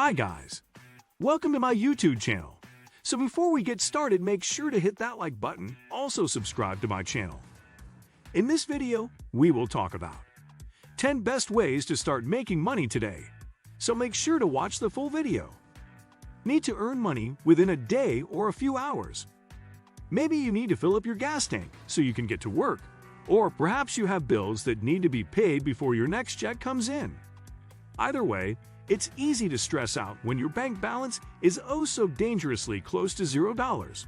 Hi guys, welcome to my YouTube channel. So before we get started, make sure to hit that like button, also subscribe to my channel. In this video, we will talk about 10 best ways to start making money today. So make sure to watch the full video. Need to earn money within a day or a few hours. Maybe you need to fill up your gas tank so you can get to work, or perhaps you have bills that need to be paid before your next check comes in. Either way, it's easy to stress out when your bank balance is oh so dangerously close to $0.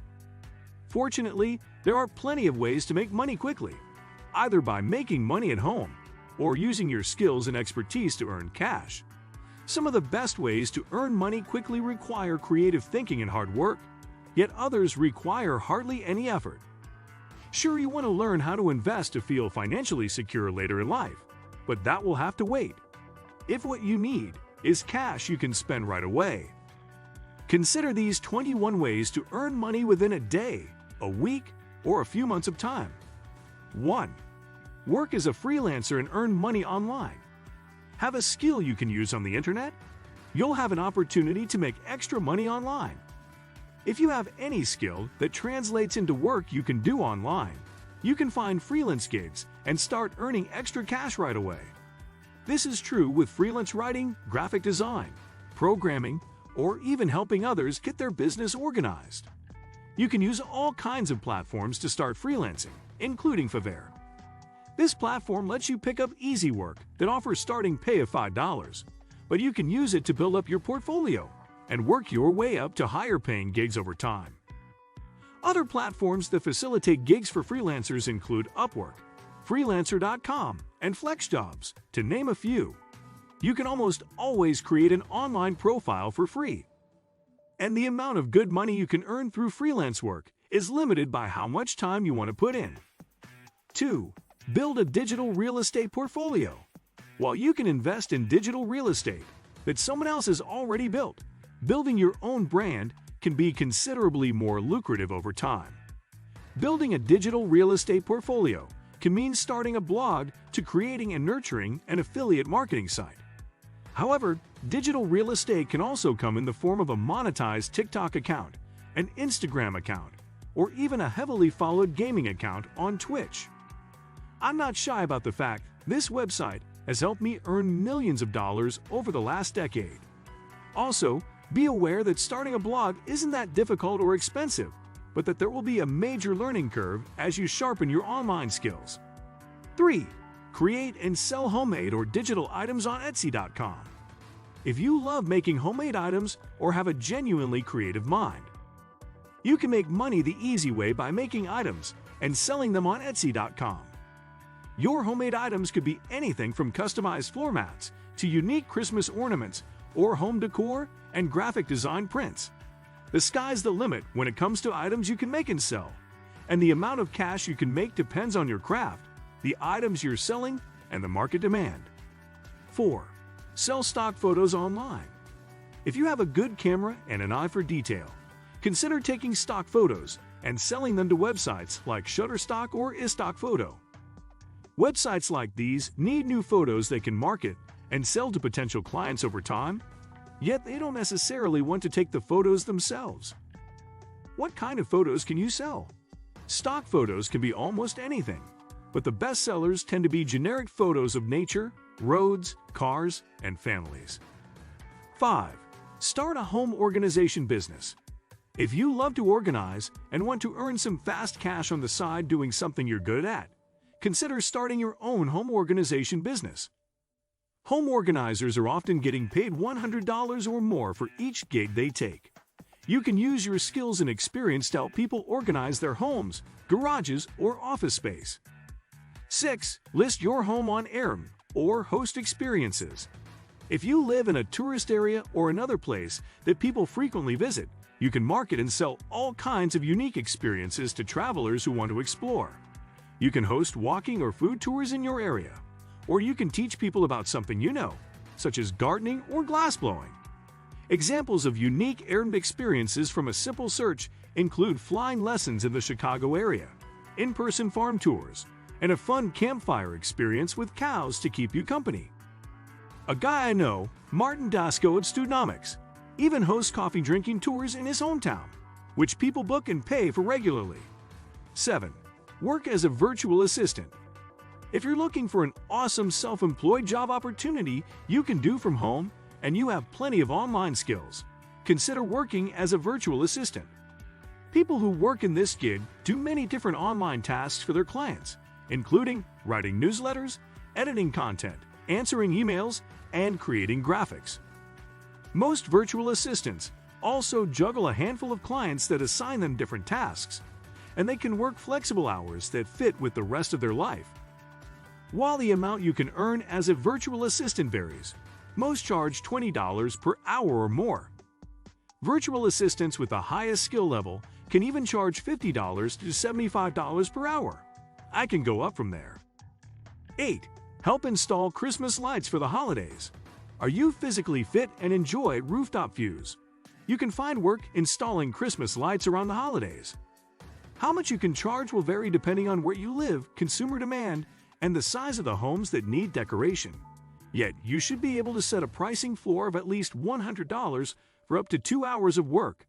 Fortunately, there are plenty of ways to make money quickly, either by making money at home or using your skills and expertise to earn cash. Some of the best ways to earn money quickly require creative thinking and hard work, yet others require hardly any effort. Sure, you want to learn how to invest to feel financially secure later in life, but that will have to wait. If what you need is cash you can spend right away, consider these 21 ways to earn money within a day, a week, or a few months of time. 1. Work as a freelancer and earn money online. Have a skill you can use on the internet? You'll have an opportunity to make extra money online. If you have any skill that translates into work you can do online, you can find freelance gigs and start earning extra cash right away. This is true with freelance writing, graphic design, programming, or even helping others get their business organized. You can use all kinds of platforms to start freelancing, including Fiverr. This platform lets you pick up easy work that offers starting pay of $5, but you can use it to build up your portfolio and work your way up to higher paying gigs over time. Other platforms that facilitate gigs for freelancers include Upwork, Freelancer.com, and FlexJobs, to name a few. You can almost always create an online profile for free. And the amount of good money you can earn through freelance work is limited by how much time you want to put in. 2. Build a digital real estate portfolio. While you can invest in digital real estate that someone else has already built, building your own brand can be considerably more lucrative over time. Building a digital real estate portfolio can mean starting a blog to creating and nurturing an affiliate marketing site. However, digital real estate can also come in the form of a monetized TikTok account, an Instagram account, or even a heavily followed gaming account on Twitch. I'm not shy about the fact this website has helped me earn millions of dollars over the last decade. Also, be aware that starting a blog isn't that difficult or expensive, but that there will be a major learning curve as you sharpen your online skills. 3. Create and sell homemade or digital items on Etsy.com. If you love making homemade items or have a genuinely creative mind, you can make money the easy way by making items and selling them on Etsy.com. Your homemade items could be anything from customized floor mats to unique Christmas ornaments or home decor and graphic design prints. The sky's the limit when it comes to items you can make and sell, and the amount of cash you can make depends on your craft, the items you're selling, and the market demand. 4. Sell stock photos online. If you have a good camera and an eye for detail, consider taking stock photos and selling them to websites like Shutterstock or iStockPhoto. Websites like these need new photos they can market and sell to potential clients over time, yet they don't necessarily want to take the photos themselves. What kind of photos can you sell? Stock photos can be almost anything, but the best sellers tend to be generic photos of nature, roads, cars, and families. 5. Start a home organization business. If you love to organize and want to earn some fast cash on the side doing something you're good at, consider starting your own home organization business. Home organizers are often getting paid $100 or more for each gig they take. You can use your skills and experience to help people organize their homes, garages, or office space. 6. List your home on Airbnb or host experiences. If you live in a tourist area or another place that people frequently visit, you can market and sell all kinds of unique experiences to travelers who want to explore. You can host walking or food tours in your area, or you can teach people about something you know, such as gardening or glassblowing. Examples of unique Airbnb experiences from a simple search include flying lessons in the Chicago area, in-person farm tours, and a fun campfire experience with cows to keep you company. A guy I know, Martin Dasko at Studnomics, even hosts coffee drinking tours in his hometown, which people book and pay for regularly. 7. Work as a virtual assistant. If you're looking for an awesome self-employed job opportunity you can do from home and you have plenty of online skills, consider working as a virtual assistant. People who work in this gig do many different online tasks for their clients, including writing newsletters, editing content, answering emails, and creating graphics. Most virtual assistants also juggle a handful of clients that assign them different tasks, and they can work flexible hours that fit with the rest of their life. While the amount you can earn as a virtual assistant varies, most charge $20 per hour or more. Virtual assistants with the highest skill level can even charge $50 to $75 per hour. I can go up from there. 8. Help install Christmas lights for the holidays. Are you physically fit and enjoy rooftop views? You can find work installing Christmas lights around the holidays. How much you can charge will vary depending on where you live, consumer demand, and the size of the homes that need decoration. Yet, you should be able to set a pricing floor of at least $100 for up to 2 hours of work.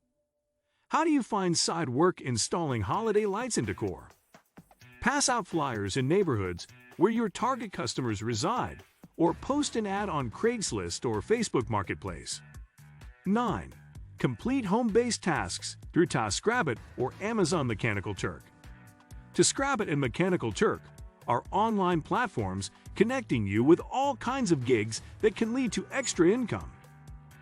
How do you find side work installing holiday lights and decor? Pass out flyers in neighborhoods where your target customers reside, or post an ad on Craigslist or Facebook Marketplace. 9. Complete home-based tasks through TaskRabbit or Amazon Mechanical Turk. TaskRabbit and Mechanical Turk are online platforms connecting you with all kinds of gigs that can lead to extra income.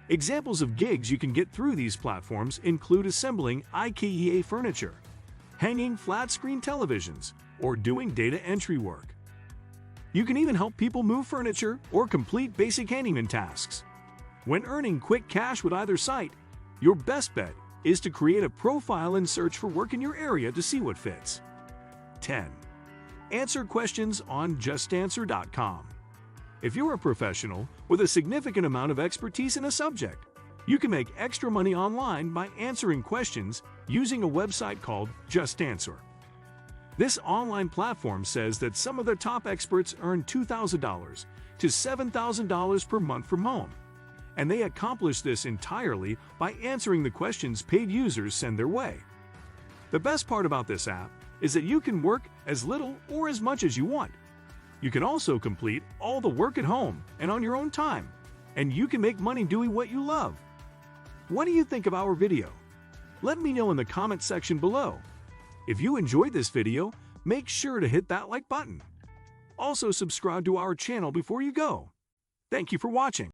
Examples of gigs you can get through these platforms include assembling IKEA furniture, hanging flat-screen televisions, or doing data entry work. You can even help people move furniture or complete basic handyman tasks. When earning quick cash with either site, your best bet is to create a profile and search for work in your area to see what fits. 10. Answer questions on JustAnswer.com. If you're a professional with a significant amount of expertise in a subject, you can make extra money online by answering questions using a website called JustAnswer. This online platform says that some of the top experts earn $2,000 to $7,000 per month from home, and they accomplish this entirely by answering the questions paid users send their way. The best part about this app is that you can work as little or as much as you want. You can also complete all the work at home and on your own time, and you can make money doing what you love. What do you think of our video? Let me know in the comment section below. If you enjoyed this video, make sure to hit that like button. Also subscribe to our channel before you go. Thank you for watching.